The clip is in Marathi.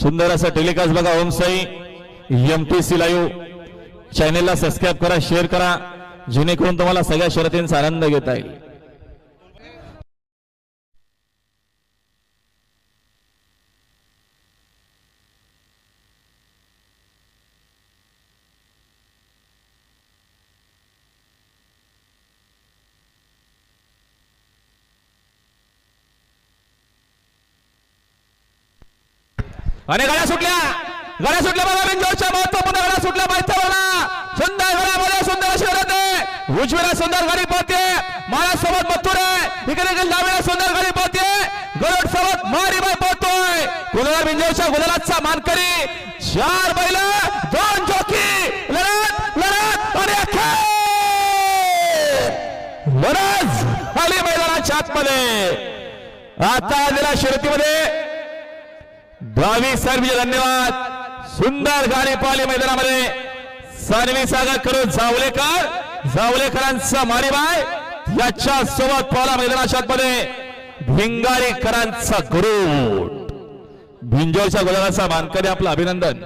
सुंदर असं टेलिकास्ट बघा ओम साई MTC लाईव्ह चॅनेलला सबस्क्राइब करा, शेअर करा, जेणेकरून तुम्हाला सगळ्या शर्यतींचा आनंद घेता येईल. आणि गाड्या सुटल्या बघा बिंजोरच्या महत्वपूर्ण गाड्या सुटल्या माहिती बघा. सुंदर गाड्यामध्ये सुंदर अशी लढत आहे. उजवीला सुंदर गाडी पळते, माळासोबत मथुर आहे. इकडे डावीला सुंदर गाडी पळते, गरुड सोबत मारीबाई पळतोय. गुलाल बिंजोरच्या गुलालाचा मानकरी 4 बैल 2 जॉकी लढत आणि बरच खाली मैदानाच्या आतमध्ये. आता आलेल्या शर्यतीमध्ये भावी सर्वचे धन्यवाद. सुंदर गाडी पाहिली मैदानामध्ये. सानवी सागर करून जावलेकरांचा मारीबाई याच्या सोबत पाहिला मैदानाच्या आतमध्ये भिंगारीकरांचा गरुड. भिंजोरच्या गुलालाचा मानकरी आपलं अभिनंदन.